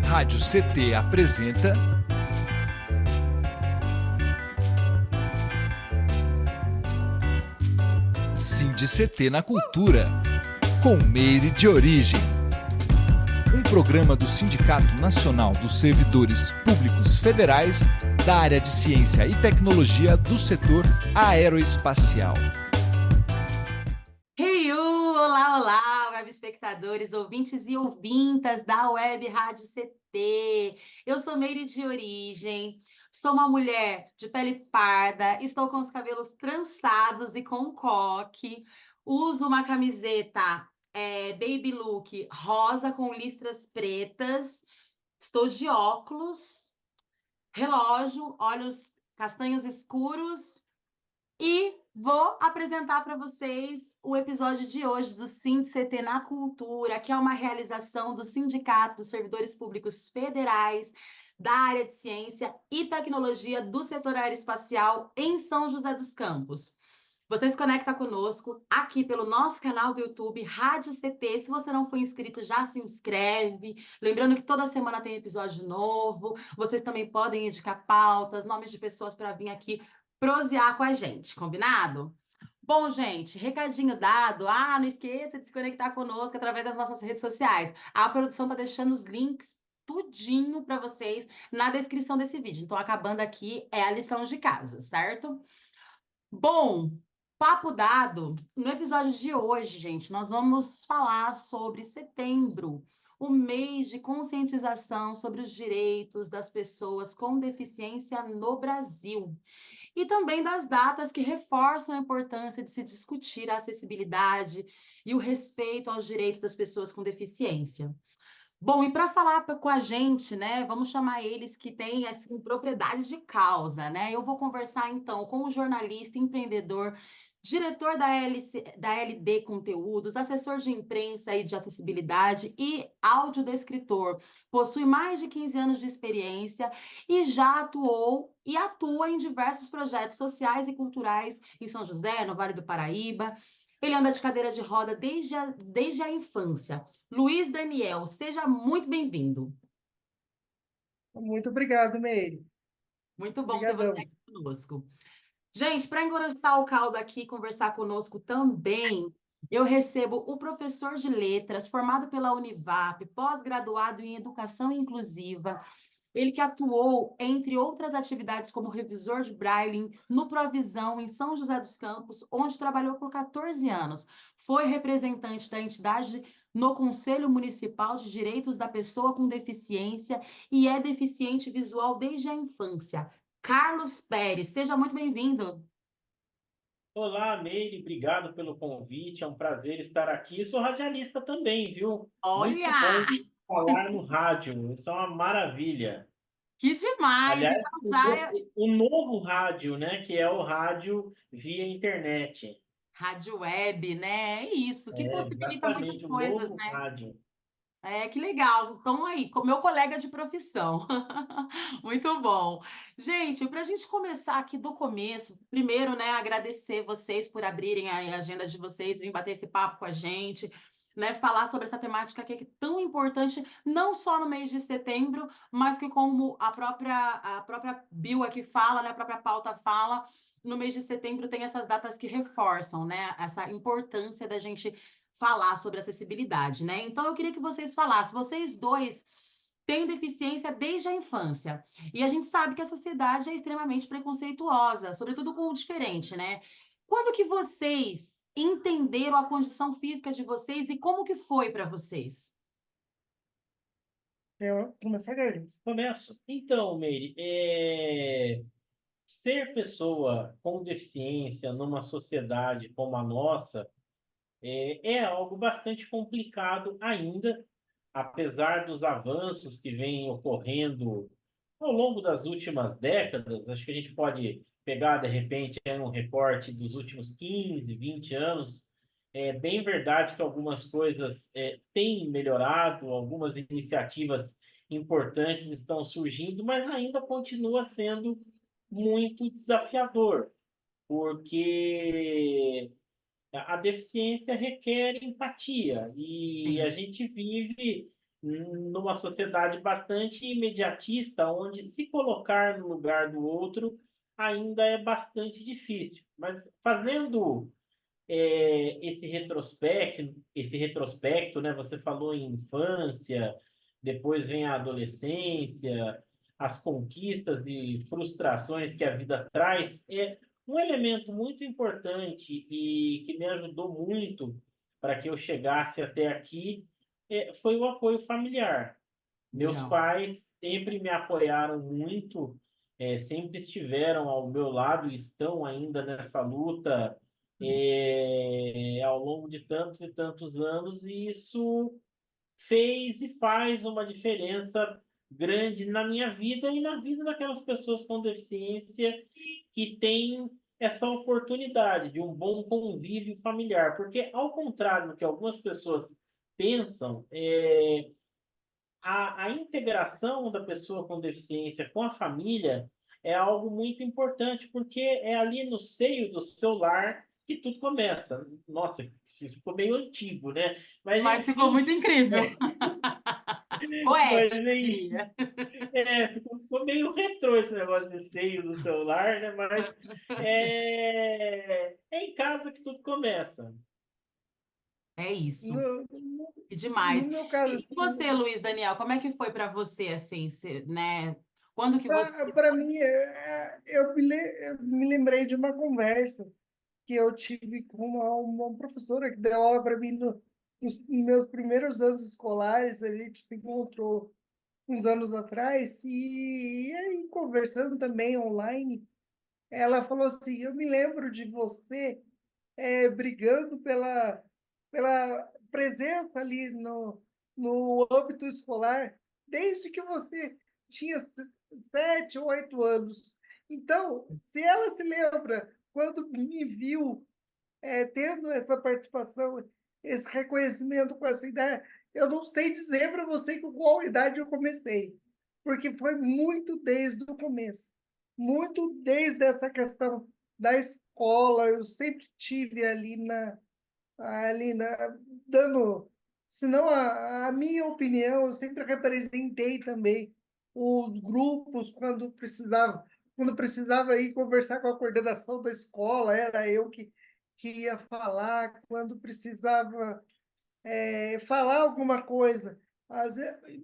Rádio CT apresenta SINDI-CT na Cultura, com Meire de Origem. Um programa do Sindicato Nacional dos Servidores Públicos Federais da área de Ciência e Tecnologia do setor aeroespacial. Olá, web espectadores, ouvintes e ouvintas da Web Rádio CT. Eu sou Meire de Origem, sou uma mulher de pele parda, estou com os cabelos trançados e com coque, uso uma camiseta baby look rosa com listras pretas, estou de óculos, relógio, olhos castanhos escuros e vou apresentar para vocês o episódio de hoje do SINDI-CT na Cultura, que é uma realização do Sindicato dos Servidores Públicos Federais da área de Ciência e Tecnologia do setor aeroespacial em São José dos Campos. Você se conecta conosco aqui pelo nosso canal do YouTube, Rádio CT. Se você não for inscrito, já se inscreve. Lembrando que toda semana tem episódio novo. Vocês também podem indicar pautas, nomes de pessoas para vir aqui prosear com a gente, combinado? Bom, gente, recadinho dado. Não esqueça de se conectar conosco através das nossas redes sociais. A produção tá deixando os links tudinho para vocês na descrição desse vídeo. Então, acabando aqui, é a lição de casa, certo? Bom, papo dado, no episódio de hoje, gente, nós vamos falar sobre setembro, o mês de conscientização sobre os direitos das pessoas com deficiência no Brasil. E também das datas que reforçam a importância de se discutir a acessibilidade e o respeito aos direitos das pessoas com deficiência. Bom, e para falar com a gente, né, vamos chamar eles que têm assim, propriedade de causa, né? Eu vou conversar então com o jornalista, empreendedor, diretor da LD Conteúdos, assessor de imprensa e de acessibilidade e audiodescritor. Possui mais de 15 anos de experiência e já atuou e atua em diversos projetos sociais e culturais em São José, no Vale do Paraíba. Ele anda de cadeira de roda desde a infância. Luiz Daniel, seja muito bem-vindo. Muito obrigado, Meire. Muito bom ter você Obrigadão. aqui conosco. Gente, para engrossar o caldo aqui e conversar conosco também, eu recebo o professor de letras, formado pela Univap, pós-graduado em Educação Inclusiva. Ele que atuou, entre outras atividades, como revisor de Braille no Provisão, em São José dos Campos, onde trabalhou por 14 anos. Foi representante da entidade no Conselho Municipal de Direitos da Pessoa com Deficiência e é deficiente visual desde a infância. Carlos Pérez, seja muito bem-vindo. Olá, Meire, obrigado pelo convite, é um prazer estar aqui. Sou radialista também, viu? Muito Olha, bom falar no rádio, isso é uma maravilha. que demais! Aliás, Então já é o novo rádio, né, que é o rádio via internet. rádio web, né? É isso, que É, possibilita muitas exatamente, o coisas, novo né? rádio. Que legal. Então, aí, meu colega de profissão. Muito bom. Gente, para a gente começar aqui do começo, primeiro, né, agradecer vocês por abrirem a agenda de vocês, vir bater esse papo com a gente, né, falar sobre essa temática que é tão importante, não só no mês de setembro, mas que como a própria bio aqui fala, né, a própria pauta fala, no mês de setembro tem essas datas que reforçam, né, essa importância da gente falar sobre acessibilidade, né? Então eu queria que vocês falassem, vocês dois têm deficiência desde a infância. E a gente sabe que a sociedade é extremamente preconceituosa, sobretudo com o diferente, né? Quando que vocês entenderam a condição física de vocês e como que foi para vocês? Eu começarei. Começo. Então, Meire, ser pessoa com deficiência numa sociedade como a nossa é algo bastante complicado ainda, apesar dos avanços que vêm ocorrendo ao longo das últimas décadas. Acho que a gente pode pegar, de repente, um recorte dos últimos 15, 20 anos. É bem verdade que algumas coisas têm melhorado, algumas iniciativas importantes estão surgindo, mas ainda continua sendo muito desafiador, porque a deficiência requer empatia e a Sim, gente vive numa sociedade bastante imediatista, onde se colocar no lugar do outro ainda é bastante difícil. Mas fazendo esse retrospecto, né? Você falou em infância, depois vem a adolescência, as conquistas e frustrações que a vida traz, é um elemento muito importante e que me ajudou muito para que eu chegasse até aqui, foi o apoio familiar. Meus Legal. pais sempre me apoiaram muito, sempre estiveram ao meu lado e estão ainda nessa luta, ao longo de tantos e tantos anos, e isso fez e faz uma diferença grande na minha vida e na vida daquelas pessoas com deficiência que têm essa oportunidade de um bom convívio familiar. Porque, ao contrário do que algumas pessoas pensam, a integração da pessoa com deficiência com a família é algo muito importante, porque é ali no seio do seu lar que tudo começa. Nossa, isso ficou meio antigo, né? Mas, Mas ficou enfim, muito incrível. mas, Poético, eu enfim, diria. ficou meio retrô esse negócio de seio do celular, né? Mas é em casa que tudo começa. É isso. No, Que no demais. meu caso, E você, assim, Luiz Daniel, como é que foi para você, assim, né? Quando que você... para mim, eu me lembrei de uma conversa que eu tive com uma professora que deu aula para mim nos meus primeiros anos escolares. A gente se encontrou uns anos atrás e aí, conversando também online, ela falou assim: eu me lembro de você brigando pela presença ali no âmbito escolar, desde que você tinha 7 ou 8 anos. Então, se ela se lembra quando me viu tendo essa participação, esse reconhecimento com essa ideia, eu não sei dizer para você com qual idade eu comecei, porque foi muito desde o começo, muito desde essa questão da escola. Eu sempre tive ali dando, se não a minha opinião, eu sempre representei também os grupos quando precisava ir conversar com a coordenação da escola, era eu que ia falar. Quando precisava falar alguma coisa.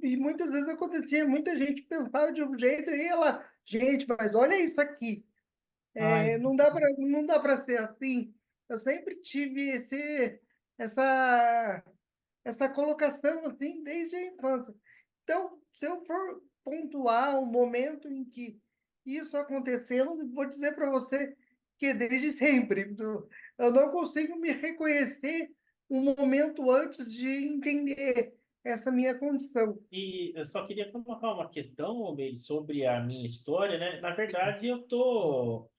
E muitas vezes acontecia, muita gente pensava de um jeito e ia lá, gente, mas olha isso aqui. Ai, Não dá para ser assim. Eu sempre tive essa, essa colocação assim desde a infância. Então, se eu for pontuar o momento em que isso aconteceu, eu vou dizer para você que desde sempre. Eu não consigo me reconhecer um momento antes de entender essa minha condição. E eu só queria colocar uma questão, Almeida, sobre a minha história, né? Na verdade, eu estou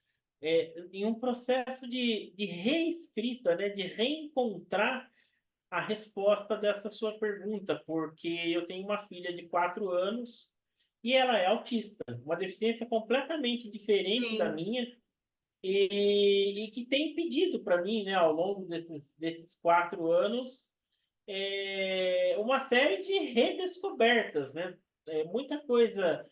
em um processo de reescrita, né? De reencontrar a resposta dessa sua pergunta, porque eu tenho uma filha de 4 anos e ela é autista, uma deficiência completamente diferente da sim, minha, e que tem pedido para mim, né, ao longo desses 4 anos, uma série de redescobertas, né? Muita coisa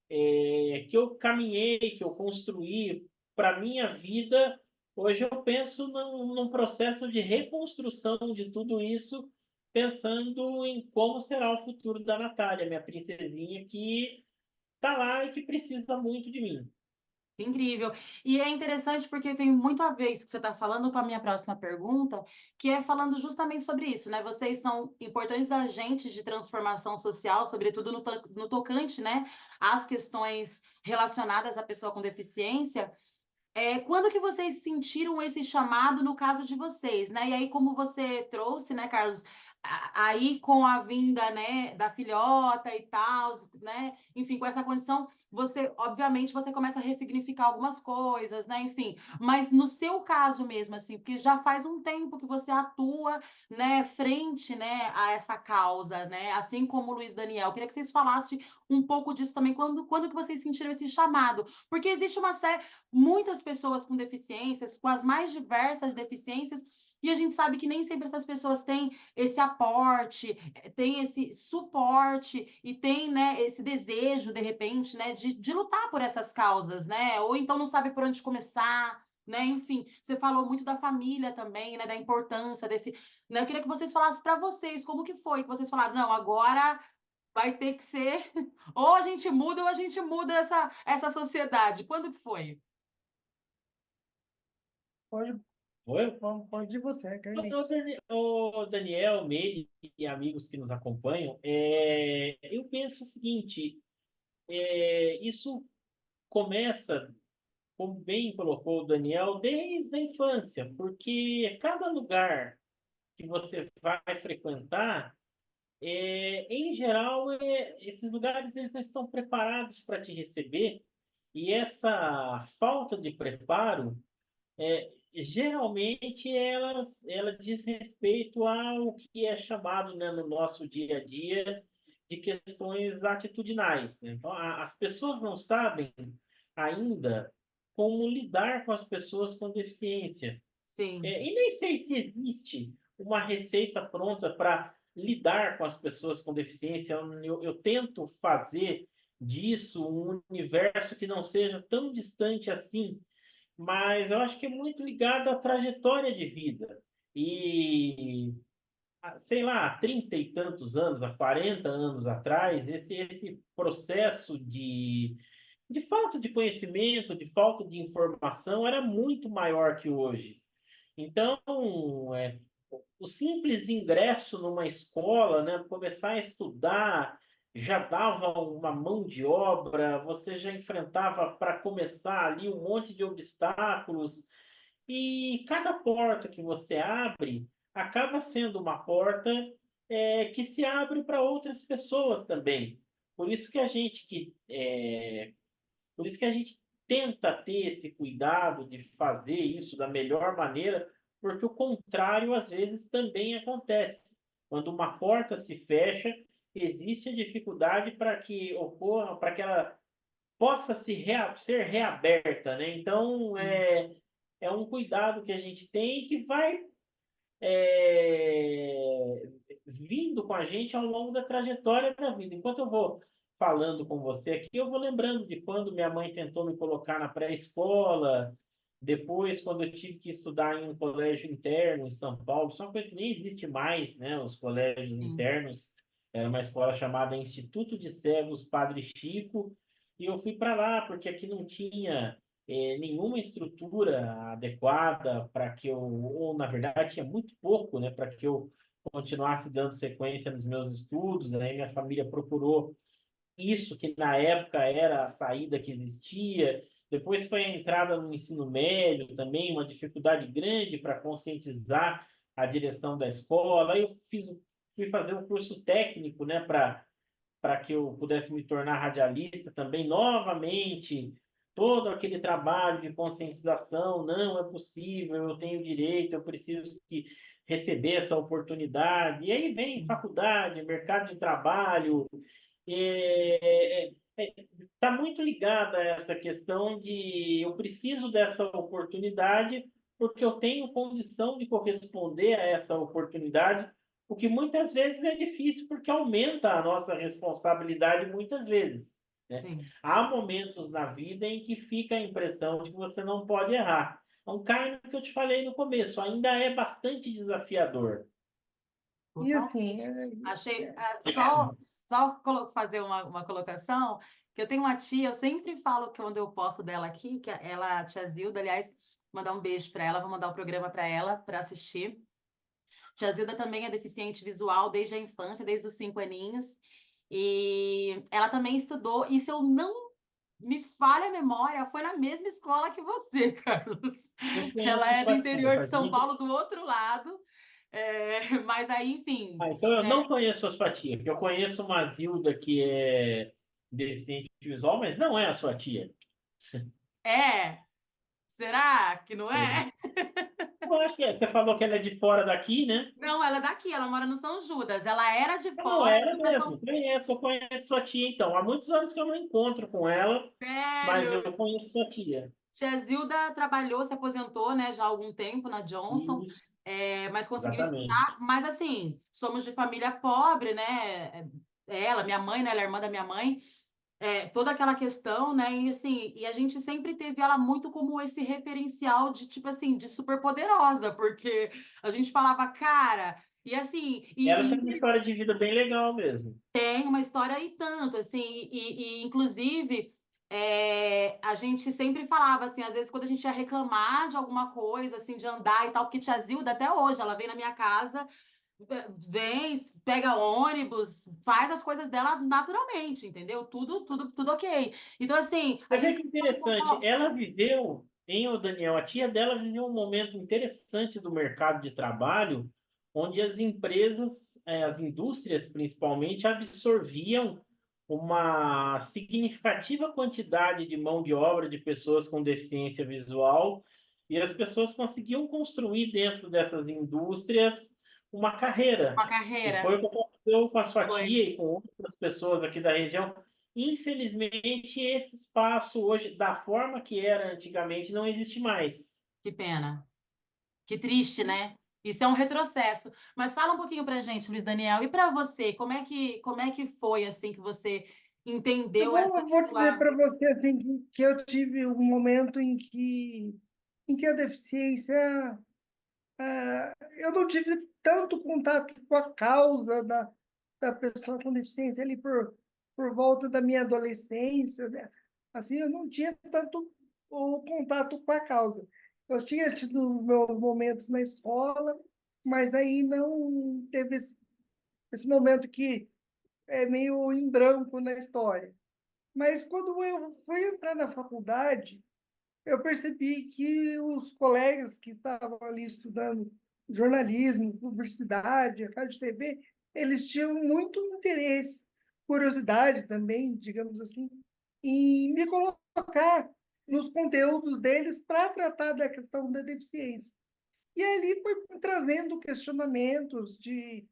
que eu caminhei, que eu construí para minha vida, hoje eu penso num processo de reconstrução de tudo isso, pensando em como será o futuro da Natália, minha princesinha, que está lá e que precisa muito de mim. que incrível. E é interessante porque tem muito a ver isso que você está falando com a minha próxima pergunta, que é falando justamente sobre isso, né? Vocês são importantes agentes de transformação social, sobretudo no tocante, né, às questões relacionadas à pessoa com deficiência. Quando que vocês sentiram esse chamado no caso de vocês, né? E aí, como você trouxe, né, Carlos, aí com a vinda, né, da filhota e tal, né? Enfim, com essa condição, você, obviamente, você começa a ressignificar algumas coisas, né? Enfim, mas no seu caso mesmo, assim, porque já faz um tempo que você atua, né, frente, né, a essa causa, né? Assim como o Luiz Daniel. Eu queria que vocês falassem um pouco disso também, quando que vocês sentiram esse chamado? Porque existe uma série muitas pessoas com deficiências, com as mais diversas deficiências, E a gente sabe que nem sempre essas pessoas têm esse aporte, têm esse suporte e têm, né, esse desejo, de repente, né, de lutar por essas causas, né? Ou então não sabe por onde começar, né? Enfim, você falou muito da família também, né, da importância desse, né? Eu queria que vocês falassem para vocês como que foi que vocês falaram, não, agora vai ter que ser ou a gente muda ou a gente muda essa sociedade. Quando que foi? Pode, Foi? pode ir você, Carlinhos. O Daniel, Meire e amigos que nos acompanham, eu penso o seguinte, isso começa, como bem colocou o Daniel, desde a infância, porque cada lugar que você vai frequentar, em geral, esses lugares eles não estão preparados para te receber, e essa falta de preparo geralmente ela diz respeito ao que é chamado, né, no nosso dia a dia de questões atitudinais, né? Então, as pessoas não sabem ainda como lidar com as pessoas com deficiência. Sim, E nem sei se existe uma receita pronta para lidar com as pessoas com deficiência. Eu tento fazer disso um universo que não seja tão distante assim, mas eu acho que é muito ligado à trajetória de vida. E, sei lá, há 30 e tantos anos, há 40 anos atrás, esse processo de falta de conhecimento, de falta de informação, era muito maior que hoje. Então, o simples ingresso numa escola, né, começar a estudar, já dava uma mão de obra, você já enfrentava para começar ali um monte de obstáculos, e cada porta que você abre acaba sendo uma porta que se abre para outras pessoas também. Por isso que a gente por isso que a gente tenta ter esse cuidado de fazer isso da melhor maneira, porque o contrário às vezes também acontece. Quando uma porta se fecha, existe a dificuldade para que ocorra, para que ela possa ser reaberta, né? Então, sim. é um cuidado que a gente tem e que vai é, vindo com a gente ao longo da trajetória da vida. Enquanto eu vou falando com você aqui, eu vou lembrando de quando minha mãe tentou me colocar na pré-escola, depois quando eu tive que estudar em um colégio interno em São Paulo, isso é uma coisa que nem existe mais, né? Os colégios Sim. internos, era uma escola chamada Instituto de Cegos Padre Chico, e eu fui para lá porque aqui não tinha nenhuma estrutura adequada para que eu, ou na verdade tinha muito pouco, né, para que eu continuasse dando sequência nos meus estudos. Aí minha família procurou isso que na época era a saída que existia. Depois foi a entrada no ensino médio também, uma dificuldade grande para conscientizar a direção da escola. Aí fui fazer um curso técnico, né, para que eu pudesse me tornar radialista também, novamente, todo aquele trabalho de conscientização, não é possível, eu tenho direito, eu preciso receber essa oportunidade. E aí vem Sim. faculdade, mercado de trabalho, está muito ligada a essa questão de eu preciso dessa oportunidade porque eu tenho condição de corresponder a essa oportunidade, o que muitas vezes é difícil porque aumenta a nossa responsabilidade muitas vezes, né? Sim. Há momentos na vida em que fica a impressão de que você não pode errar. Então, cai no que eu te falei no começo, ainda é bastante desafiador. E assim, Totalmente. Achei, só fazer uma colocação, que eu tenho uma tia, eu sempre falo que quando eu posto dela aqui, que ela, a tia Zilda, aliás, mandar um beijo para ela, vou mandar o programa para ela, para assistir. Tia Zilda também é deficiente visual desde a infância, desde os 5 aninhos, e ela também estudou, e se eu não me falha a memória, foi na mesma escola que você, Carlos. Eu Ela conheço é do sua tia, interior de São sabia? Paulo, do outro lado, mas aí, enfim, Então eu né? não conheço a sua tia, porque eu conheço uma Zilda que é deficiente visual, mas não é a sua tia. É, será que não é? Eu acho que é. Você falou que ela é de fora daqui, né? Não, ela é daqui, ela mora no São Judas. Ela era de Não, fora e era foi para São mesmo. Eu conheço sua tia, então. Há muitos anos que eu não encontro com ela, mas eu Sério. conheço sua tia. Tia Zilda trabalhou, se aposentou, né, já há algum tempo na Johnson. Isso. mas conseguiu Exatamente. estudar. Mas assim, somos de família pobre, né? Ela, minha mãe, né? Ela é irmã da minha mãe. Toda aquela questão, né? E assim, e a gente sempre teve ela muito como esse referencial de tipo assim, de super poderosa, porque a gente falava, cara, e assim, Ela tem uma história de vida bem legal mesmo. tem uma história e tanto, assim, inclusive a gente sempre falava assim, às vezes quando a gente ia reclamar de alguma coisa, assim, de andar e tal, porque tia Zilda até hoje, ela vem na minha casa, vem, pega ônibus, faz as coisas dela naturalmente, entendeu? Tudo ok. Então, assim, a Você vê gente que sempre interessante, falou, ela viveu, hein, ô Daniel, a tia dela viveu um momento interessante do mercado de trabalho, onde as empresas, as indústrias principalmente, absorviam uma significativa quantidade de mão de obra de pessoas com deficiência visual, e as pessoas conseguiam construir dentro dessas indústrias uma carreira. uma E carreira, foi o que aconteceu com a sua foi, tia e com outras pessoas aqui da região. Infelizmente, esse espaço hoje, da forma que era antigamente, não existe mais. que pena. Que triste, né? Isso é um retrocesso. Mas fala um pouquinho pra gente, Luiz Daniel, e para você, como é que foi assim que você Eu entendeu vou, essa eu vou dizer sua para você assim que eu tive um momento em que a deficiência, eu não tive tanto contato com a causa da pessoa com deficiência ali por volta da minha adolescência, né? Assim, eu não tinha tanto o contato com a causa. Eu tinha tido meus momentos na escola, mas aí não teve esse momento que é meio em branco na história. Mas quando eu fui entrar na faculdade, eu percebi que os colegas que estavam ali estudando jornalismo, publicidade, rádio e TV, eles tinham muito interesse, curiosidade também, digamos assim, em me colocar nos conteúdos deles para tratar da questão da deficiência. E ali foi trazendo questionamentos de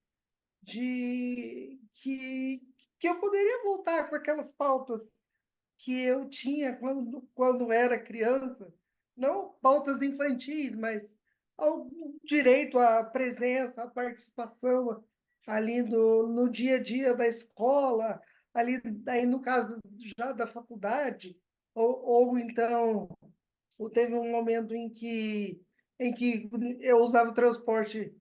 que eu poderia voltar com aquelas pautas que eu tinha quando era criança, não pautas infantis, mas ao direito à presença, à participação ali no dia a dia da escola, ali daí no caso já da faculdade, ou então teve um momento em que eu usava o transporte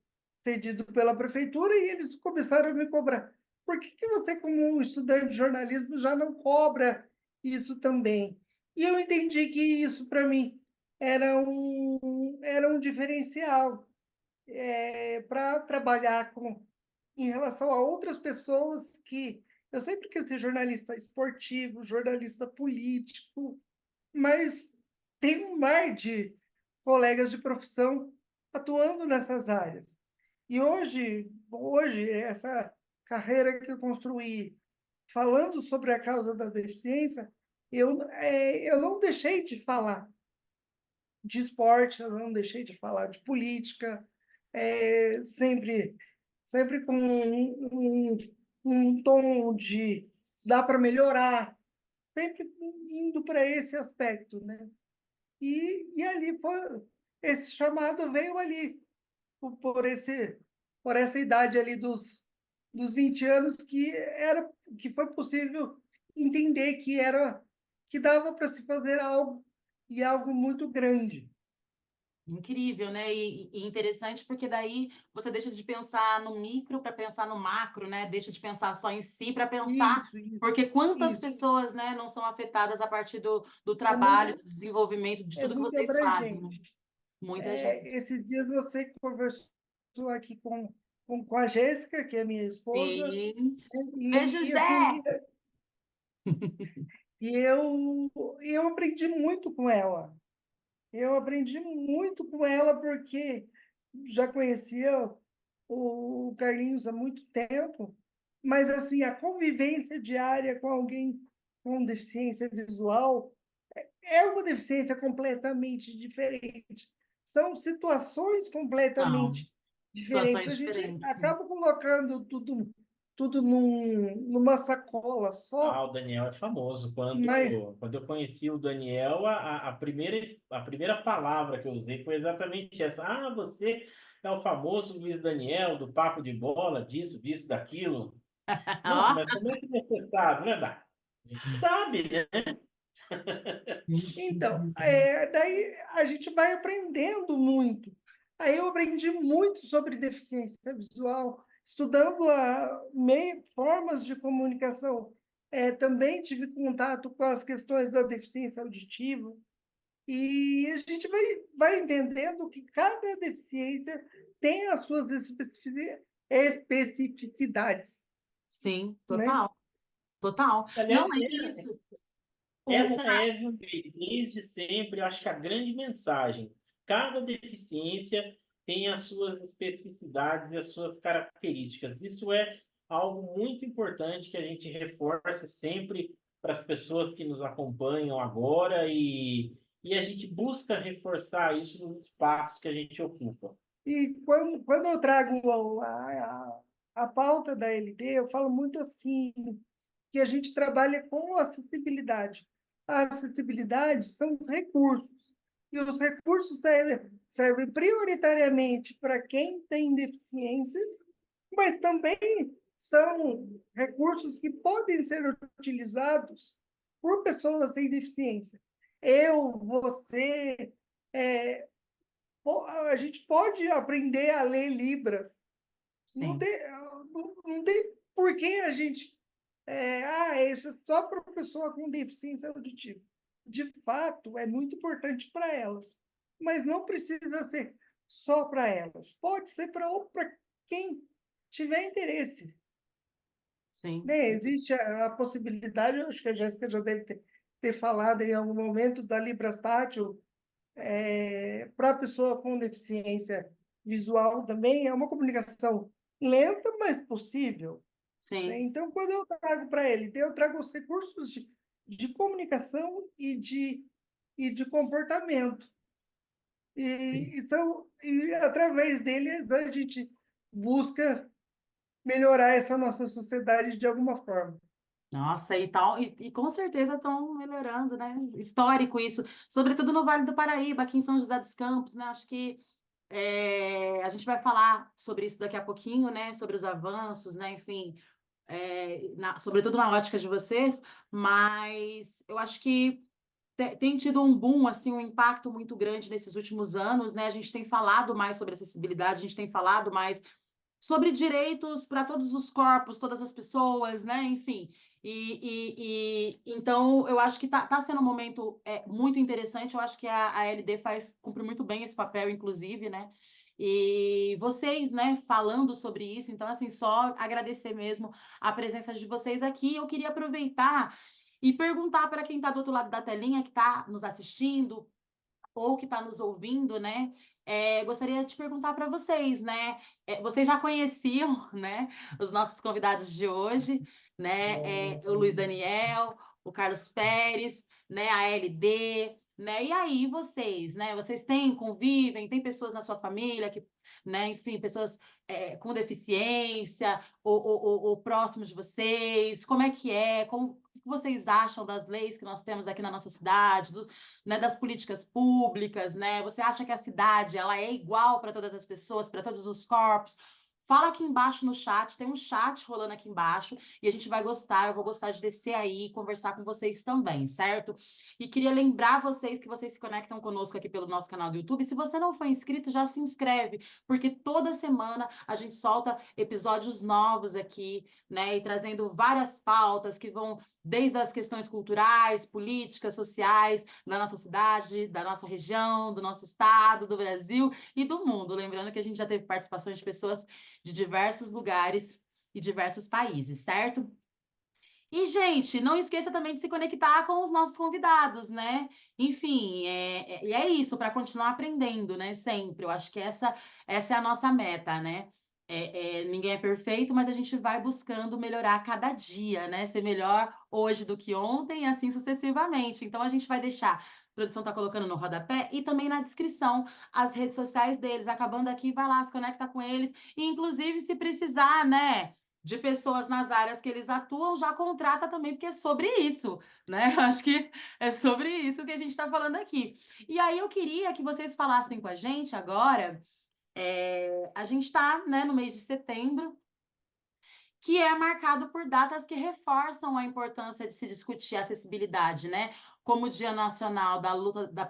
cedido pela prefeitura e eles começaram a me cobrar. Por que você, como um estudante de jornalismo, já não cobra isso também? E eu entendi que isso, para mim, era um diferencial para trabalhar em relação a outras pessoas que eu sempre quis ser jornalista esportivo, jornalista político, mas tem um mar de colegas de profissão atuando nessas áreas. E hoje essa carreira que eu construí falando sobre a causa da deficiência, eu não deixei de falar de esporte, eu não deixei de falar de política, sempre com um tom de dá para melhorar, sempre indo para esse aspecto, né? E ali esse chamado veio ali, por por essa idade ali dos 20 anos, que foi possível entender que dava para se fazer algo, e algo muito grande. incrível, né? E interessante porque daí você deixa de pensar no micro para pensar no macro, né? Deixa de pensar só em si para pensar, Isso, porque quantas isso. pessoas, né, não são afetadas a partir do É muito, trabalho, do desenvolvimento, de é tudo que muito vocês fazem, né? abrangente. Muita gente. Esses dias você conversou aqui com a Jéssica, que é minha esposa, Sim. Beijo, e Jé! assim, e eu aprendi muito com ela. Eu aprendi muito com ela porque já conhecia o Carlinhos há muito tempo, mas assim, a convivência diária com alguém com deficiência visual é uma deficiência completamente diferente. São situações São completamente diferentes. situações A gente diferentes, sim. acaba colocando tudo numa sacola Ah, só, o Daniel é famoso. mas Quando eu conheci o Daniel, a primeira palavra que eu usei foi exatamente essa. Ah, você É o famoso Luiz Daniel, do papo de bola, disso, daquilo. Nossa, Ó, mas como é que você sabe? Não é, Dá? A gente sabe, né? Então, daí a gente vai aprendendo muito. Aí eu aprendi muito sobre deficiência visual, estudando formas de comunicação. Também tive contato com as questões da deficiência auditiva, e a gente vai entendendo que cada deficiência tem as suas especificidades, sim, né? total, total. Não, Aliás, é isso. essa é, viu, desde sempre, eu acho que a grande mensagem. Cada deficiência tem as suas especificidades e as suas características. Isso é algo muito importante que a gente reforça sempre para as pessoas que nos acompanham agora e a gente busca reforçar isso nos espaços que a gente ocupa. E quando eu trago a pauta da LD, eu falo muito assim, que a gente trabalha com acessibilidade. A acessibilidade são recursos, e os recursos servem prioritariamente para quem tem deficiência, mas também são recursos que podem ser utilizados por pessoas sem deficiência. Eu, você, é, a gente pode aprender a ler Libras. Não Sim, tem, não tem por que a gente. Isso é só para pessoa com deficiência auditiva. De fato, é muito importante para elas, mas não precisa ser só para elas. Pode ser para quem tiver interesse. sim. Né? Existe a possibilidade, eu acho que a Jéssica já deve ter falado em algum momento, da Libras Tátil, para a pessoa com deficiência visual também. É uma comunicação lenta, mas possível. Né? Sim, Então, quando eu trago para ele, eu trago os recursos de comunicação e de comportamento. E através deles, a gente busca melhorar essa nossa sociedade de alguma forma. nossa, e tal, e com certeza estão melhorando, né? Histórico isso, sobretudo no Vale do Paraíba, aqui em São José dos Campos, né? Acho que a gente vai falar sobre isso daqui a pouquinho, né? Sobre os avanços, né? Enfim, sobretudo na ótica de vocês, mas eu acho que tem tido um boom, assim, um impacto muito grande nesses últimos anos, né? A gente tem falado mais sobre acessibilidade, a gente tem falado mais sobre direitos para todos os corpos, todas as pessoas, né? Enfim. Então eu acho que tá sendo um momento muito interessante. Eu acho que a LD cumpre muito bem esse papel, inclusive, né? E vocês, né, falando sobre isso, então, assim, só agradecer mesmo a presença de vocês aqui. Eu queria aproveitar e perguntar para quem está do outro lado da telinha, que está nos assistindo, ou que está nos ouvindo, né? Gostaria de perguntar para vocês, né? Vocês já conheciam, né? Os nossos convidados de hoje, né? O Luiz Daniel, o Carlos Pérez, né? A LD, né? E aí vocês, né? Vocês convivem, tem pessoas na sua família que, né? Enfim, pessoas com deficiência ou próximos de vocês. Como é que é? O que vocês acham das leis que nós temos aqui na nossa cidade, né, das políticas públicas, né? Você acha que a cidade ela é igual para todas as pessoas, para todos os corpos? Fala aqui embaixo no chat, tem um chat rolando aqui embaixo e a gente vai gostar, eu vou gostar de descer aí e conversar com vocês também, certo? E queria lembrar vocês que vocês se conectam conosco aqui pelo nosso canal do YouTube. Se você não for inscrito, já se inscreve, porque toda semana a gente solta episódios novos aqui, né? E trazendo várias pautas que vão desde as questões culturais, políticas, sociais, da nossa cidade, da nossa região, do nosso estado, do Brasil e do mundo. Lembrando que a gente já teve participações de pessoas de diversos lugares e diversos países, certo? E, gente, não esqueça também de se conectar com os nossos convidados, né? Enfim, é isso, para continuar aprendendo, né? Sempre. Eu acho que essa é a nossa meta, né? Ninguém é perfeito, mas a gente vai buscando melhorar a cada dia, né? Ser melhor hoje do que ontem e assim sucessivamente. Então, a gente vai deixar. A produção está colocando no rodapé e também na descrição as redes sociais deles. Acabando aqui, vai lá, se conecta com eles. E, inclusive, se precisar, né? De pessoas nas áreas que eles atuam, já contrata também, porque é sobre isso, né? Acho que é sobre isso que a gente está falando aqui. E aí eu queria que vocês falassem com a gente agora A gente está, né, no mês de setembro, que é marcado por datas que reforçam a importância de se discutir a acessibilidade, né? Como o Dia Nacional da Luta da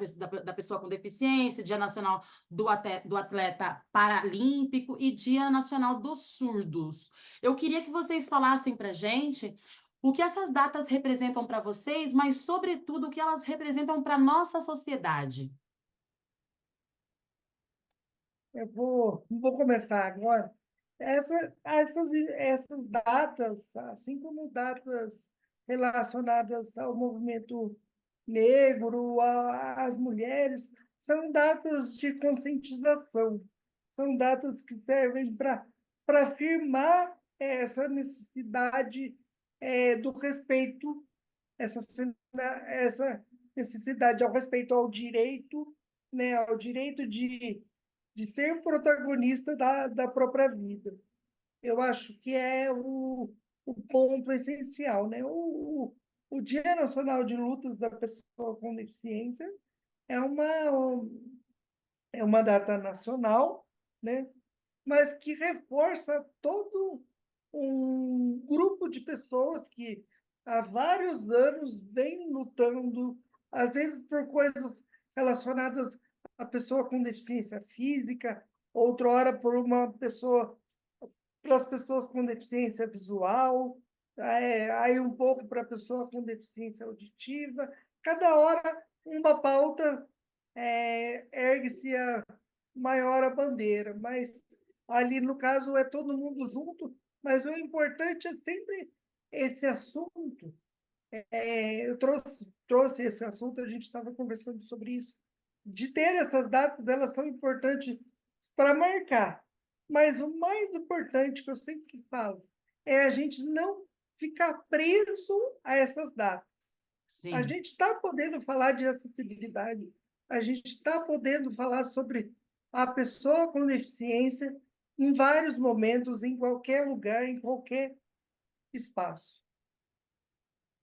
Pessoa com Deficiência, Dia Nacional do Atleta Paralímpico e Dia Nacional dos Surdos. Eu queria que vocês falassem para a gente o que essas datas representam para vocês, mas, sobretudo, o que elas representam para a nossa sociedade. Vou começar agora. Essas datas, assim como datas relacionadas ao movimento negro, às mulheres, são datas de conscientização, são datas que servem para afirmar essa necessidade do respeito, essa necessidade ao respeito ao direito, né, ao direito de ser protagonista da própria vida. Eu acho que é o ponto essencial, né? O Dia Nacional de Lutas da Pessoa com Deficiência é uma data nacional, né? Mas que reforça todo um grupo de pessoas que há vários anos vem lutando, às vezes por coisas relacionadas à pessoa com deficiência física, outrora por uma pessoa, pelas pessoas com deficiência visual, aí um pouco para a pessoa com deficiência auditiva. Cada hora uma pauta ergue-se a maior a bandeira, mas ali no caso é todo mundo junto, mas o importante é sempre esse assunto. Eu trouxe esse assunto, a gente estava conversando sobre isso, de ter essas datas, elas são importantes para marcar, mas o mais importante que eu sempre falo é a gente não ficar preso a essas datas. A Sim. gente está podendo falar de acessibilidade, a gente está podendo falar sobre a pessoa com deficiência em vários momentos, em qualquer lugar, em qualquer espaço.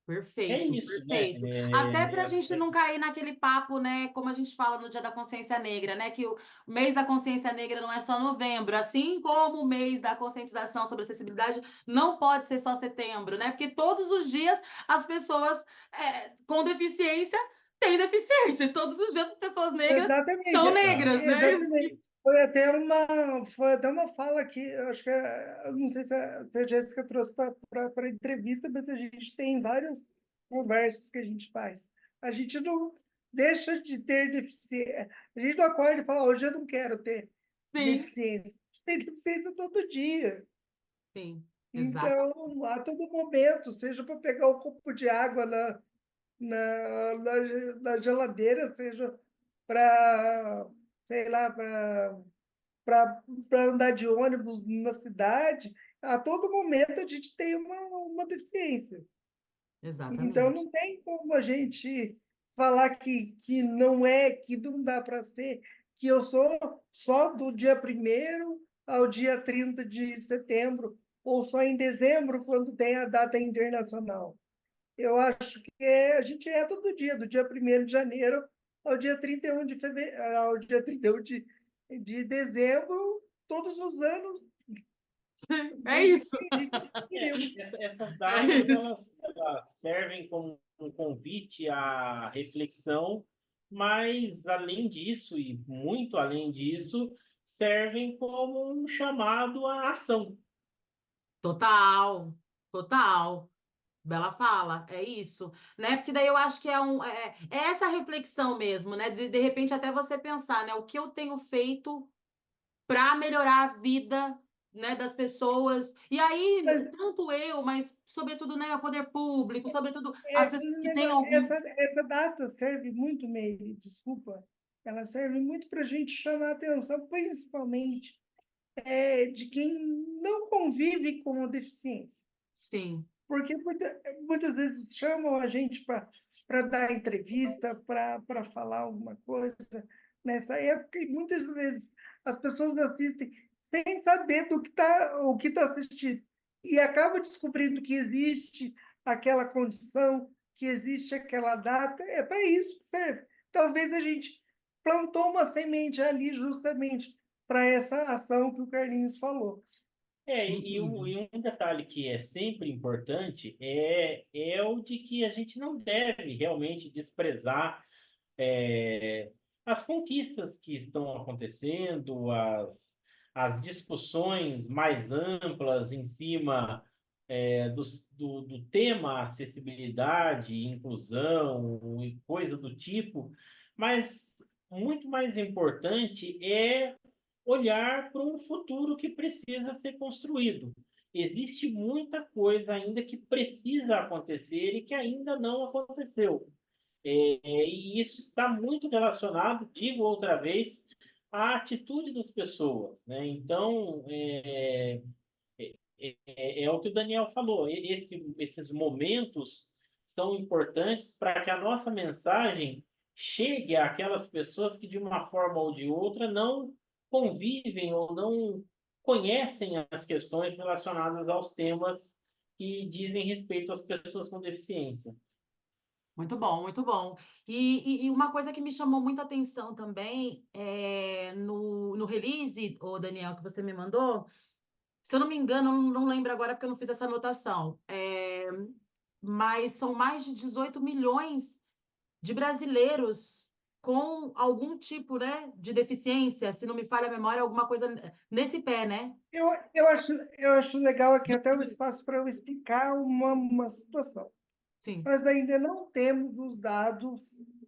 É Perfeito, isso, né? perfeito. Até para a gente não cair naquele papo, né, como a gente fala no Dia da Consciência Negra, né, que o mês da consciência negra não é só novembro, assim como o mês da conscientização sobre acessibilidade não pode ser só setembro, né, porque todos os dias as pessoas com deficiência têm deficiência, e todos os dias as pessoas negras Exatamente, são negras, né? exatamente. Foi até uma fala que eu acho que eu não sei se a Jéssica trouxe para a entrevista, mas a gente tem várias conversas que a gente faz. A gente não deixa de ter deficiência. A gente não acorda e fala, hoje eu não quero ter Sim, deficiência. A gente tem deficiência todo dia. sim, exato. Então, a todo momento, seja para pegar um copo de água na geladeira, seja para, sei lá, para andar de ônibus na cidade, a todo momento a gente tem uma deficiência. Então, Exatamente. não tem como a gente falar que não é, que não dá para ser, que eu sou só do dia 1º ao dia 30 de setembro, ou só em dezembro, quando tem a data internacional. Eu acho que a gente é todo dia, do dia 1º de janeiro ao dia 31 de fevereiro, ao dia 31 de dezembro, todos os anos, É desde isso. que a gente descobriu. Essas É datas isso. elas servem como um convite à reflexão, mas além disso, e muito além disso, servem como um chamado à ação. Total, total. Bela fala, é isso, né? Porque daí eu acho que é essa reflexão mesmo, né? De repente até você pensar, né? O que eu tenho feito para melhorar a vida, né, das pessoas. E aí, Mas tanto eu, mas sobretudo, né, o poder público, sobretudo as pessoas que têm algum. essa data serve muito, Meire, desculpa, ela serve muito para a gente chamar a atenção, principalmente de quem não convive com a deficiência. Sim, Porque muitas vezes chamam a gente para dar entrevista, para falar alguma coisa nessa época, e muitas vezes as pessoas assistem sem saber o que tá assistindo, e acaba descobrindo que existe aquela condição, que existe aquela data, é para isso que serve. Talvez a gente plantou uma semente ali justamente para essa ação que o Carlinhos falou. E um detalhe que é sempre importante é o de que a gente não deve realmente desprezar é, as conquistas que estão acontecendo, as discussões mais amplas em cima do tema acessibilidade, inclusão e coisa do tipo, mas muito mais importante é olhar para um futuro que precisa ser construído. Existe muita coisa ainda que precisa acontecer e que ainda não aconteceu. E isso está muito relacionado, digo outra vez, à atitude das pessoas, né? Então, é o que o Daniel falou. Esses momentos são importantes para que a nossa mensagem chegue àquelas pessoas que, de uma forma ou de outra, não convivem ou não conhecem as questões relacionadas aos temas que dizem respeito às pessoas com deficiência. Muito bom, muito bom. E uma coisa que me chamou muita atenção também no release, o Daniel, que você me mandou, se eu não me engano, eu não lembro agora porque eu não fiz essa anotação, mas são mais de 18 milhões de brasileiros com algum tipo, né, de deficiência, se não me falha a memória, alguma coisa nesse pé, né? Eu acho legal aqui até o espaço para eu explicar uma situação. Sim. Nós ainda não temos os dados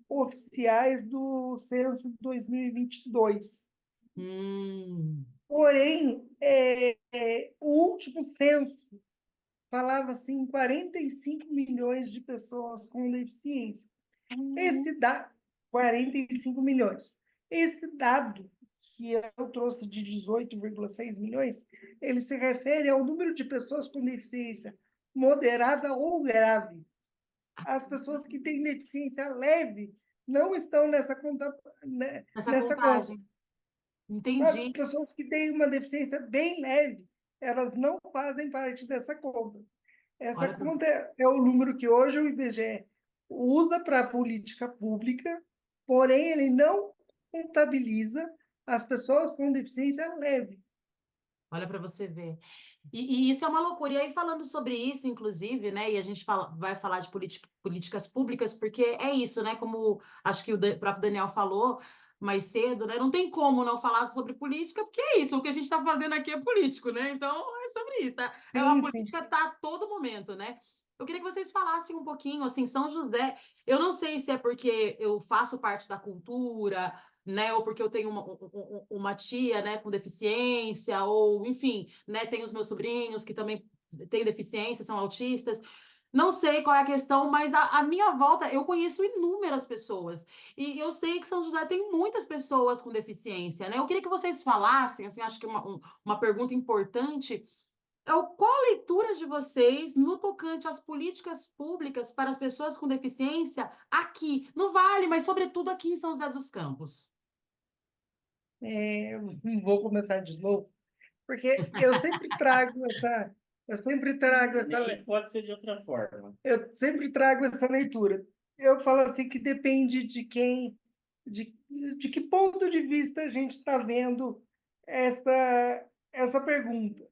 oficiais do censo de 2022. Porém, o último censo falava assim, em 45 milhões de pessoas com deficiência. Esse dado, 45 milhões. Esse dado que eu trouxe de 18,6 milhões, ele se refere ao número de pessoas com deficiência moderada ou grave. As pessoas que têm deficiência leve não estão nessa conta. Essa Nessa conta. contagem. As Entendi. pessoas que têm uma deficiência bem leve, elas não fazem parte dessa conta. Essa Olha para conta você. é o número que hoje o IBGE usa para a política pública, porém ele não contabiliza as pessoas com deficiência leve. Olha para você ver. E isso é uma loucura. E aí, falando sobre isso, inclusive, né? E a gente vai falar de políticas públicas, porque é isso, né? Como acho que o próprio Daniel falou mais cedo, né? Não tem como não falar sobre política, porque é isso, o que a gente está fazendo aqui é político, né? Então, é sobre isso, tá? A Sim, sim. política está a todo momento, né? Eu queria que vocês falassem um pouquinho, assim, São José. Eu não sei se é porque eu faço parte da cultura, né? Ou porque eu tenho uma tia, né, com deficiência, ou enfim, né, tenho os meus sobrinhos que também têm deficiência, são autistas. Não sei qual é a questão, mas a minha volta, eu conheço inúmeras pessoas. E eu sei que São José tem muitas pessoas com deficiência, né? Eu queria que vocês falassem, assim, acho que uma pergunta importante é qual a leitura de vocês no tocante às políticas públicas para as pessoas com deficiência aqui no Vale, mas sobretudo aqui em São José dos Campos? Vou começar de novo, porque Nem pode ser de outra forma. eu sempre trago essa leitura. Eu falo assim que depende de quem, de que ponto de vista a gente está vendo essa pergunta.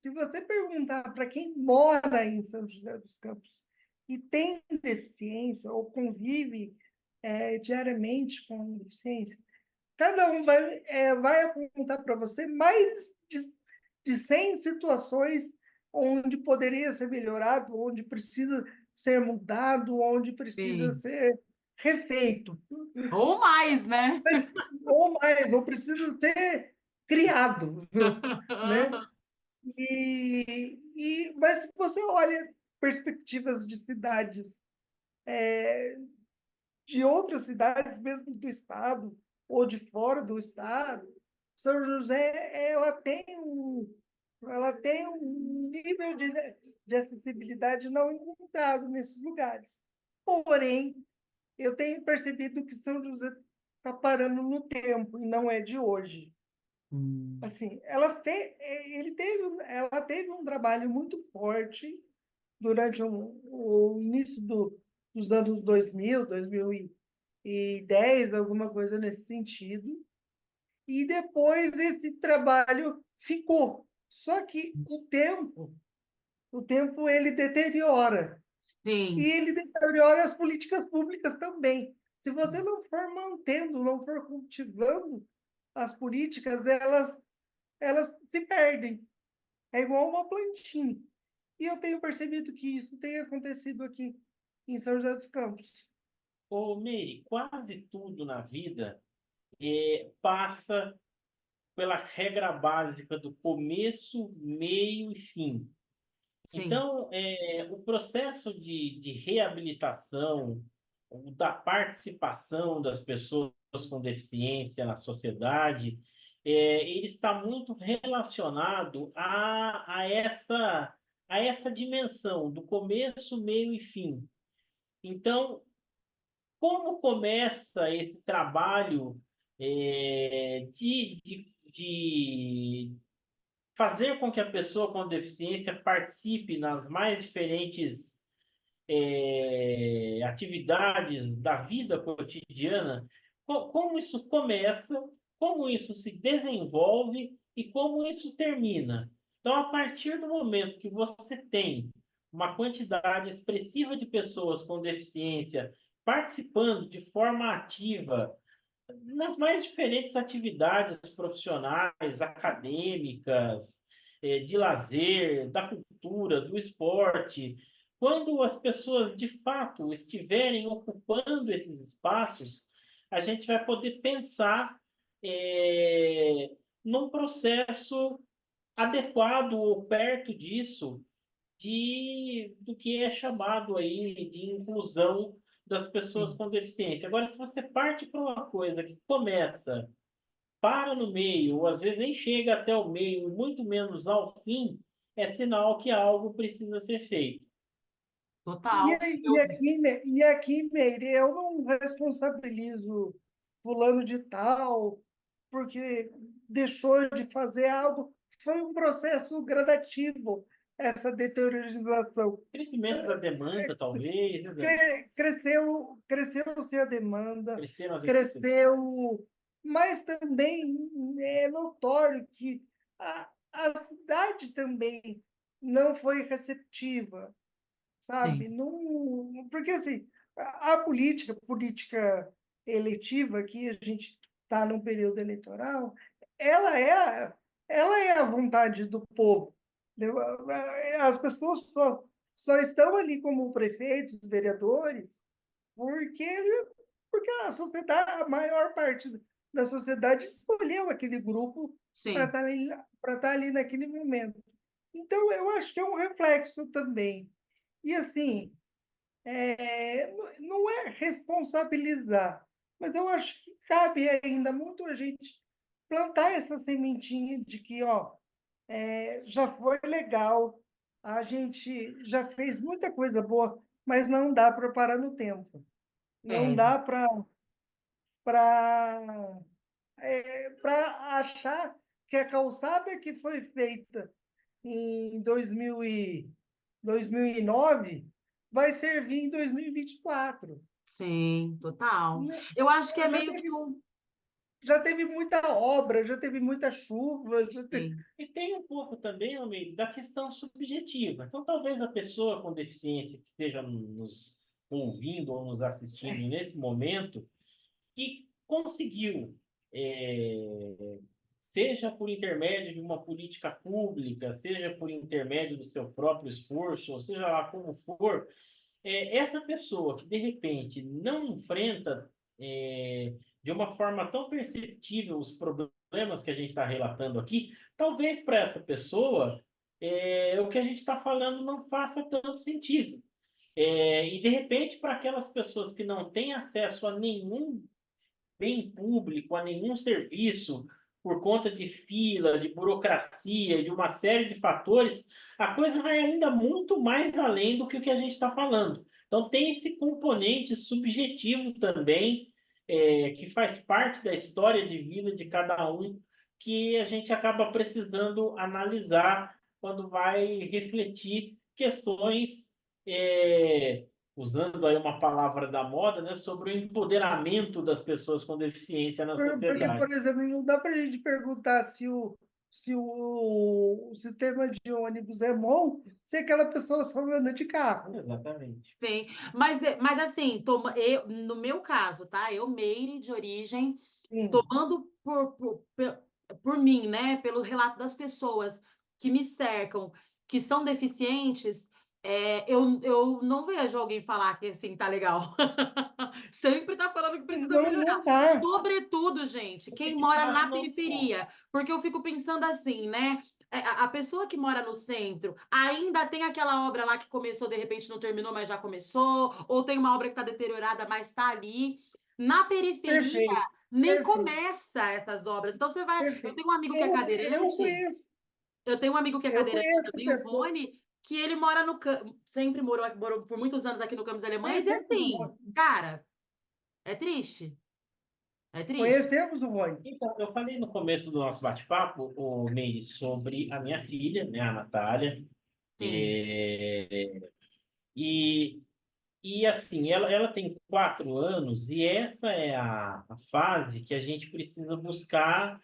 Se você perguntar para quem mora em São José dos Campos e tem deficiência ou convive diariamente com deficiência, cada um vai apontar para você mais de 100 situações onde poderia ser melhorado, onde precisa ser mudado, onde precisa Sim. ser refeito. Ou mais, né? Ou mais, ou precisa ser criado, né? Mas se você olha perspectivas de cidades, de outras cidades, mesmo do estado, ou de fora do estado, São José ela tem um nível de acessibilidade não encontrado nesses lugares. Porém, eu tenho percebido que São José está parando no tempo, e não é de hoje. Assim, ela teve um trabalho muito forte durante o início dos anos 2010, alguma coisa nesse sentido. e depois esse trabalho ficou. Só que o tempo ele deteriora. E Sim, ele deteriora as políticas públicas também. Se você não for mantendo, não for cultivando as políticas, elas se perdem. É igual uma plantinha. E eu tenho percebido que isso tem acontecido aqui em São José dos Campos. Ô, Meire, quase tudo na vida passa pela regra básica do começo, meio e fim. sim, Então, o processo de reabilitação, da participação das pessoas com deficiência na sociedade, ele está muito relacionado a essa dimensão do começo, meio e fim. Então, como começa esse trabalho de fazer com que a pessoa com deficiência participe nas mais diferentes atividades da vida cotidiana, como isso começa, como isso se desenvolve e como isso termina. Então, a partir do momento que você tem uma quantidade expressiva de pessoas com deficiência participando de forma ativa nas mais diferentes atividades profissionais, acadêmicas, de lazer, da cultura, do esporte, quando as pessoas de fato estiverem ocupando esses espaços, a gente vai poder pensar é, num processo adequado ou perto disso do que é chamado aí de inclusão das pessoas sim. com deficiência. Agora, se você parte para uma coisa que começa, para no meio, ou às vezes nem chega até o meio, e muito menos ao fim, é sinal que algo precisa ser feito. E, Total. e aqui, e aqui, Meire, eu não responsabilizo fulano de tal, porque deixou de fazer algo. Foi um processo gradativo, essa deteriorização. Crescimento da demanda, talvez, né, Dan? Cresceu-se a demanda, Cresceram as necessidades. cresceu, mas também é notório que a cidade também não foi receptiva, Sim, sabe? Não, porque assim, a política eletiva, que a gente está num período eleitoral, ela é, ela é a vontade do povo. Entendeu? As pessoas só estão ali como prefeitos, vereadores, porque, porque a maior parte da sociedade escolheu aquele grupo para sim. estar ali naquele momento. Então, eu acho que é um reflexo também. E assim, não é responsabilizar, mas eu acho que cabe ainda muito a gente plantar essa sementinha de que, ó, já foi legal, a gente já fez muita coisa boa, mas não dá para parar no tempo. Não É, dá para achar que a calçada que foi feita em 2009 vai servir em 2024. sim, total. Né? Eu acho que é Já meio que teve, um. já teve muita obra, já teve muita chuva, Sim, E tem um pouco também, amigo, da questão subjetiva. Então, talvez a pessoa com deficiência que esteja nos ouvindo ou nos assistindo nesse momento, que conseguiu, seja por intermédio de uma política pública, seja por intermédio do seu próprio esforço, ou seja lá como for, essa pessoa que de repente não enfrenta de uma forma tão perceptível os problemas que a gente está relatando aqui, talvez para essa pessoa o que a gente está falando não faça tanto sentido. E de repente, para aquelas pessoas que não têm acesso a nenhum bem público, a nenhum serviço, por conta de fila, de burocracia, de uma série de fatores, a coisa vai ainda muito mais além do que o que a gente está falando. Então, tem esse componente subjetivo também, que faz parte da história de vida de cada um, que a gente acaba precisando analisar quando vai refletir questões, usando aí uma palavra da moda, né, sobre o empoderamento das pessoas com deficiência na Porque, sociedade. por exemplo, não dá para a gente perguntar se o sistema de ônibus é bom se aquela pessoa só anda de carro. Exatamente. Sim, mas assim, no meu caso, tá? Eu, Meire, de origem, Sim. tomando por mim, né? Pelo relato das pessoas que me cercam, que são deficientes, eu não vejo alguém falar que assim tá legal. Sempre tá falando que precisa Não, melhorar. não tá. Sobretudo, gente, quem Que mora fala na não só. periferia. Porque eu fico pensando assim, né? A pessoa que mora no centro ainda tem aquela obra lá que começou, de repente não terminou, mas já começou, ou tem uma obra que está deteriorada, mas está ali. Na periferia, Perfeito, nem perfeito, começa essas obras. Então você vai. Eu perfeito. tenho um amigo que é Eu cadeirante, conheço, eu tenho um amigo que é eu cadeirante conheço também, o pessoas, Rony, que ele mora sempre morou por muitos anos aqui no Campos Alemães, e conhecemos o assim, Rony, cara, é triste. É triste. conhecemos o Rony. Então, eu falei no começo do nosso bate-papo, o Meire, sobre a minha filha, né, a Natália. Sim, E, e assim, ela tem 4 anos e essa é a fase que a gente precisa buscar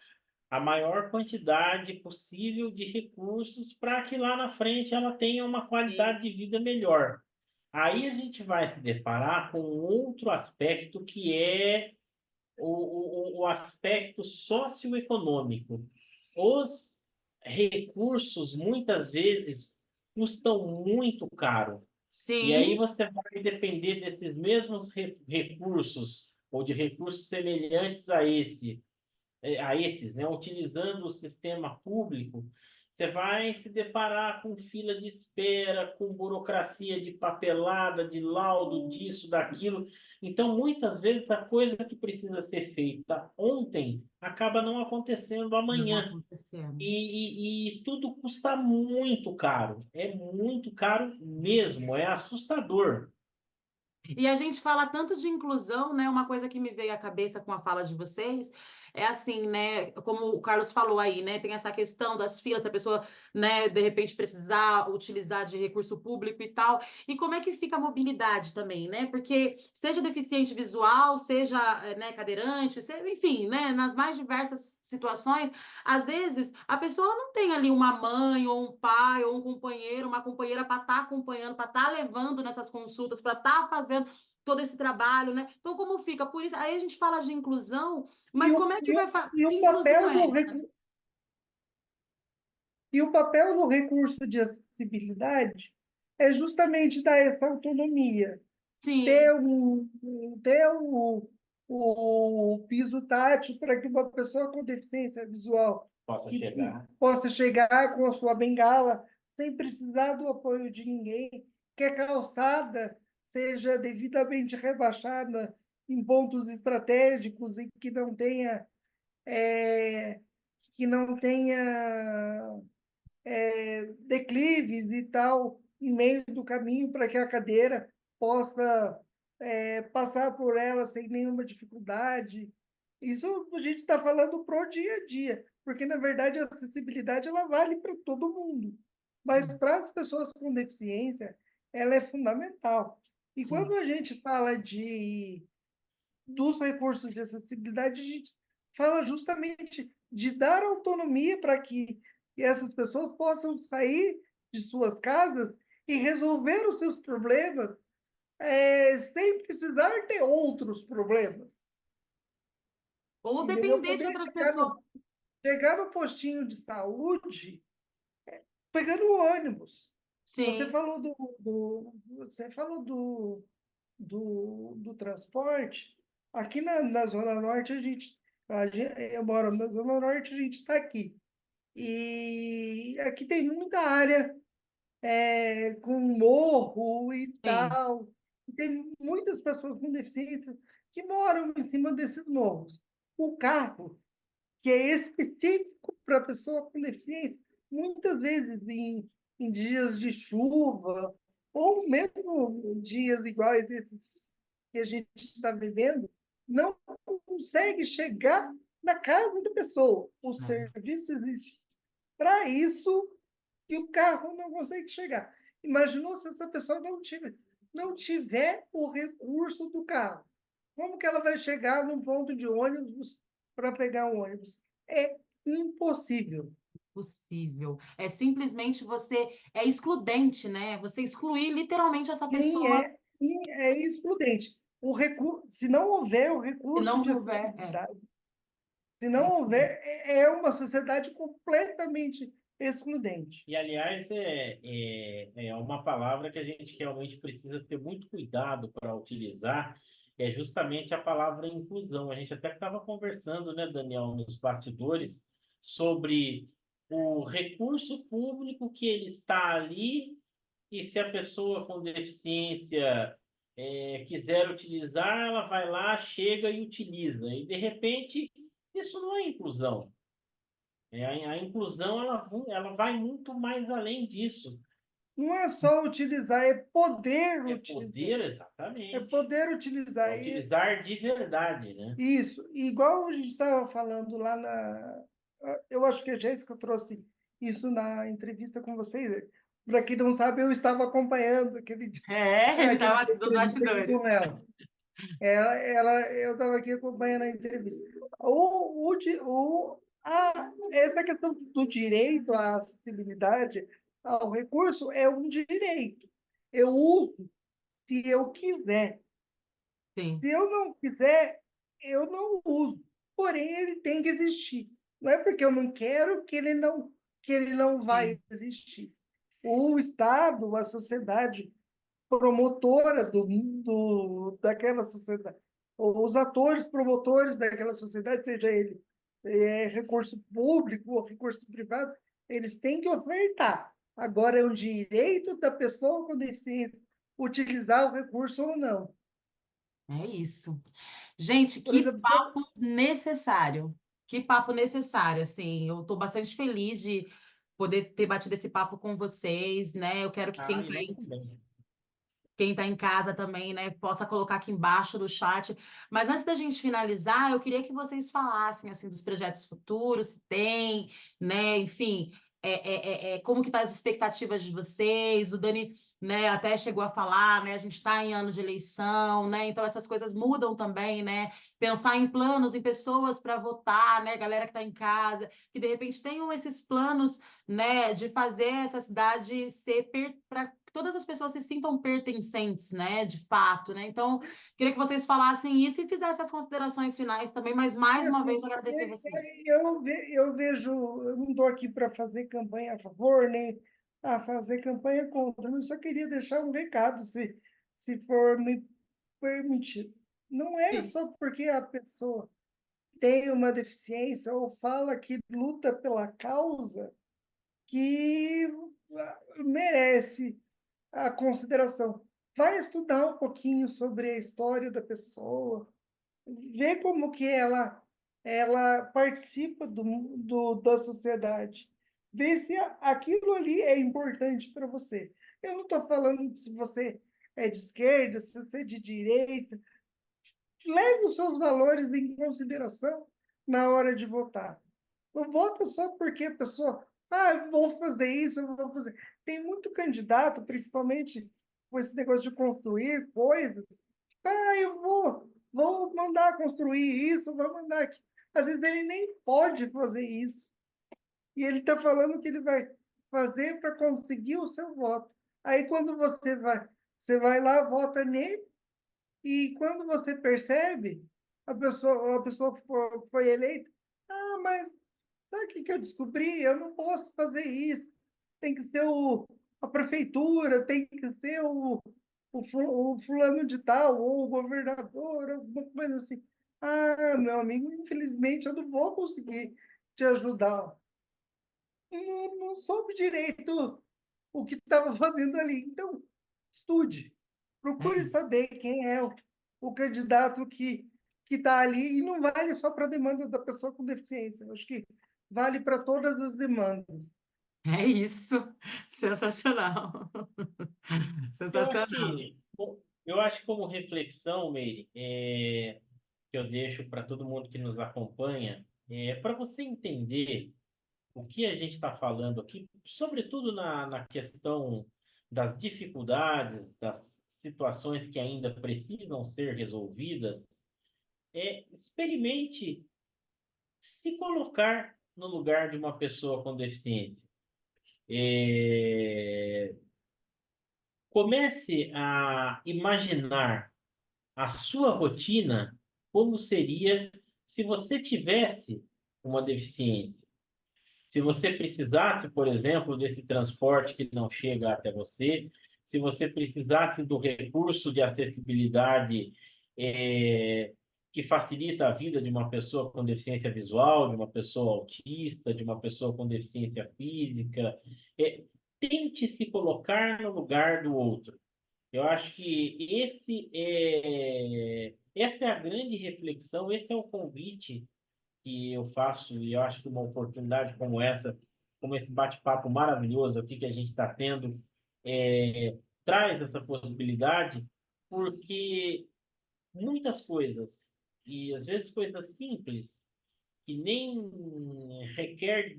a maior quantidade possível de recursos para que lá na frente ela tenha uma sim, qualidade de vida melhor. Aí a gente vai se deparar com outro aspecto que é o aspecto socioeconômico. Os recursos, muitas vezes, custam muito caro. E aí sim. você vai depender desses mesmos recursos, ou de recursos semelhantes a esses, né? Utilizando o sistema público, você vai se deparar com fila de espera, com burocracia de papelada, de laudo, disso, daquilo. Então, muitas vezes, a coisa que precisa ser feita ontem acaba não acontecendo Não amanhã. acontecendo. E tudo custa muito caro. É muito caro mesmo. É assustador. E a gente fala tanto de inclusão, né? Uma coisa que me veio à cabeça com a fala de vocês é assim, né? Como o Carlos falou aí, né? Tem essa questão das filas, se a pessoa, né, de repente precisar utilizar de recurso público e tal. E como é que fica a mobilidade também, né? Porque seja deficiente visual, seja, né, cadeirante, enfim, né? Nas mais diversas situações, às vezes a pessoa não tem ali uma mãe ou um pai ou um companheiro, uma companheira para estar acompanhando, para estar levando nessas consultas, para estar fazendo todo esse trabalho, né? Então, como fica? Por isso, aí a gente fala de inclusão, E mas o, como é que e o, vai fazer? e Que o inclusão papel é do, essa? e o papel do recurso de acessibilidade é justamente dar essa autonomia, ter, Sim, ter o piso tátil para que uma pessoa com deficiência visual Possa que chegar. possa chegar com a sua bengala sem precisar do apoio de ninguém, que a calçada seja devidamente rebaixada em pontos estratégicos e é, que não tenha declives e tal em meio do caminho para que a cadeira possa passar por ela sem nenhuma dificuldade. Isso a gente está falando pro dia a dia, porque na verdade a acessibilidade ela vale para todo mundo, mas sim, para as pessoas com deficiência ela é fundamental. E quando sim. a gente fala dos recursos de acessibilidade, a gente fala justamente de dar autonomia para que essas pessoas possam sair de suas casas e resolver os seus problemas sem precisar ter outros problemas. Ou Entendeu? depender de Poder outras pessoas. chegar no postinho de saúde pegando o ônibus. Você Sim, falou você falou do transporte. Aqui na Zona Norte, eu moro na Zona Norte, a gente está aqui. E aqui tem muita área com morro e sim. tal. E tem muitas pessoas com deficiência que moram em cima desses morros. O carro, que é específico para pessoa com deficiência, muitas vezes em dias de chuva, ou mesmo dias iguais esses que a gente está vivendo, não consegue chegar na casa da pessoa. O serviço existe para isso e o carro não consegue chegar. Imaginou se essa pessoa não tiver o recurso do carro. Como que ela vai chegar num ponto de ônibus para pegar um ônibus? É impossível. Possível. É simplesmente você é excludente, né? Você excluir literalmente essa Sim, pessoa é excludente. Se não houver o se recurso não de houver. acessibilidade, se É não isso mesmo. houver, é uma sociedade completamente excludente. E, aliás, é uma palavra que a gente realmente precisa ter muito cuidado para utilizar, é justamente a palavra inclusão. A gente até estava conversando, né, Daniel, nos bastidores, sobre o recurso público que ele está ali e se a pessoa com deficiência quiser utilizar, ela vai lá, chega e utiliza. E, de repente, isso não é inclusão. A inclusão ela vai muito mais além disso. Não é só utilizar, é poder É utilizar. poder, É exatamente. poder É utilizar. utilizar de verdade, né? Isso, igual a gente estava falando lá eu acho que a Jéssica trouxe isso na entrevista com vocês. Para quem não sabe, eu estava acompanhando É, ele aquela estava dos entrevista aqui bastidores. com ela. Eu estava aqui acompanhando a entrevista. Essa questão do direito à acessibilidade ao recurso é um direito. Eu uso se eu quiser. Sim, Se eu não quiser, eu não uso. Porém, ele tem que existir. Não é porque eu não quero que ele não vai sim. existir. O Estado, a sociedade promotora daquela sociedade, os atores promotores daquela sociedade, seja ele recurso público ou recurso privado, eles têm que ofertar. Agora, é um direito da pessoa com deficiência utilizar o recurso ou não. É isso. Gente, Por que exemplo, papo necessário. Que papo necessário, assim. Eu estou bastante feliz de poder ter batido esse papo com vocês, né? Eu quero que Ah, e nós também. quem está em casa também, né, possa colocar aqui embaixo do chat. Mas antes da gente finalizar, eu queria que vocês falassem assim dos projetos futuros, se tem, né, enfim, como que tá as expectativas de vocês? O Dani, né, até chegou a falar, né, a gente está em ano de eleição, né, então essas coisas mudam também, né? Pensar em planos, em pessoas para votar, né, galera que está em casa, que de repente tenham esses planos, né, de fazer essa cidade ser para todas as pessoas se sintam pertencentes, né, de fato, né? Então, queria que vocês falassem isso e fizessem as considerações finais também, mas mais uma vez assim, agradecer vocês. eu vejo, eu não estou aqui para fazer campanha a favor, nem a fazer campanha contra, eu só queria deixar um recado, se for me permitir. Não é Sim, só porque a pessoa tem uma deficiência ou fala que luta pela causa que merece a consideração. Vai estudar um pouquinho sobre a história da pessoa, ver como que ela participa da sociedade, ver se aquilo ali é importante para você. Eu não estou falando se você é de esquerda, se você é de direita. Leve os seus valores em consideração na hora de votar. Não vota só porque a pessoa, eu vou fazer isso, eu vou fazer. Tem muito candidato, principalmente com esse negócio de construir coisas. Eu vou mandar construir isso, vou mandar aqui. Às vezes ele nem pode fazer isso. E ele está falando que ele vai fazer para conseguir o seu voto. Aí quando você vai lá, vota nele, e quando você percebe, a pessoa foi eleita, mas sabe o que que eu descobri? Eu não posso fazer isso. Tem que ser a prefeitura, tem que ser o fulano de tal, ou o governador, alguma coisa assim. Meu amigo, infelizmente eu não vou conseguir te ajudar. Não soube direito o que estava fazendo ali. Então, estude. é Procure isso. saber quem é o candidato que está ali. E não vale só para a demanda da pessoa com deficiência. Eu acho que vale para todas as demandas. É isso. Sensacional. Eu acho Sensacional. que, eu acho que como reflexão, Meire, que eu deixo para todo mundo que nos acompanha, para você entender o que a gente está falando aqui, sobretudo na questão das dificuldades das situações que ainda precisam ser resolvidas, experimente se colocar no lugar de uma pessoa com deficiência. Comece a imaginar a sua rotina como seria se você tivesse uma deficiência. Se você precisasse, por exemplo, desse transporte que não chega até você, se você precisasse do recurso de acessibilidade que facilita a vida de uma pessoa com deficiência visual, de uma pessoa autista, de uma pessoa com deficiência física, tente se colocar no lugar do outro. Eu acho que essa é a grande reflexão, esse é o convite que eu faço, e eu acho que uma oportunidade como essa, como esse bate-papo maravilhoso aqui que a gente está tendo, traz essa possibilidade, porque muitas coisas, e às vezes coisas simples, que nem requer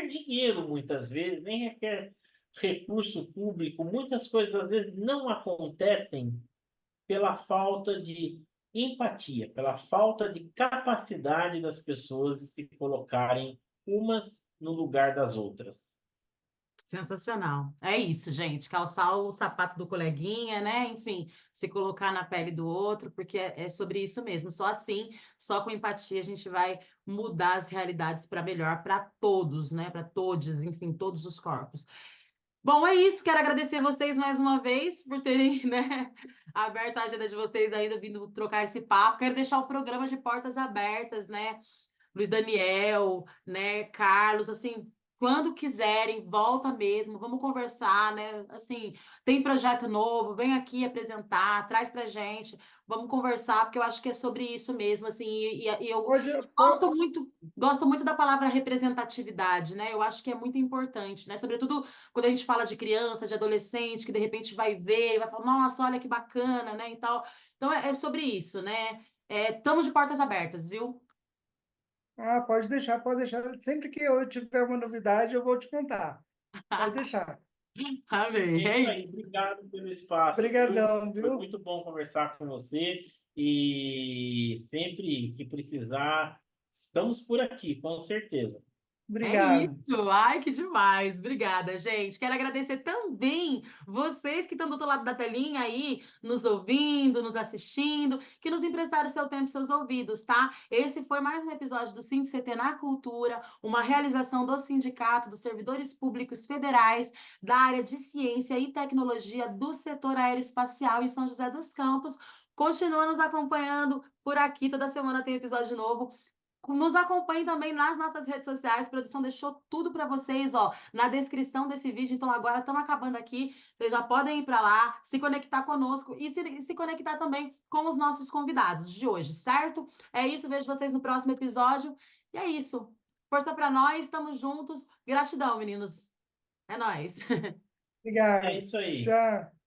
dinheiro muitas vezes, nem requer recurso público, muitas coisas às vezes não acontecem pela falta de empatia, pela falta de capacidade das pessoas de se colocarem umas no lugar das outras. Sensacional. É isso, gente. Calçar o sapato do coleguinha, né? Enfim, se colocar na pele do outro, porque é sobre isso mesmo. Só assim, só com empatia, a gente vai mudar as realidades para melhor para todos, né? Para todos, enfim, todos os corpos. Bom, é isso. Quero agradecer vocês mais uma vez por terem, né, aberto a agenda de vocês ainda, vindo trocar esse papo. Quero deixar o programa de portas abertas, né? Luiz Daniel, né, Carlos, assim, quando quiserem, volta mesmo, vamos conversar, né? Assim, tem projeto novo, vem aqui apresentar, traz pra gente, vamos conversar, porque eu acho que é sobre isso mesmo, assim, e eu gosto muito da palavra representatividade, né? Eu acho que é muito importante, né? Sobretudo quando a gente fala de criança, de adolescente, que de repente vai ver e vai falar, nossa, olha que bacana, né? E tal. Então é sobre isso, né? Estamos de portas abertas, viu? Ah, pode deixar, pode deixar. Sempre que eu tiver uma novidade, eu vou te contar. Pode deixar. Amém. É isso aí, obrigado pelo espaço, viu? Obrigadão, Foi viu? muito bom conversar com você e sempre que precisar, estamos por aqui, com certeza. É Obrigado. isso. Ai, que demais. Obrigada, gente. Quero agradecer também vocês que estão do outro lado da telinha aí, nos ouvindo, nos assistindo, que nos emprestaram seu tempo e seus ouvidos, tá? Esse foi mais um episódio do SINDCT na Cultura, uma realização do Sindicato dos Servidores Públicos Federais da área de Ciência e Tecnologia do setor aeroespacial em São José dos Campos. Continua nos acompanhando por aqui, toda semana tem episódio novo. Nos acompanhe também nas nossas redes sociais. A produção deixou tudo para vocês, ó, na descrição desse vídeo. Então, agora estamos acabando aqui. Vocês já podem ir para lá, se conectar conosco e se conectar também com os nossos convidados de hoje, certo? É isso. Vejo vocês no próximo episódio. E é isso. Força para nós. Estamos juntos. Gratidão, meninos. É nóis. É Obrigado. isso aí. Tchau.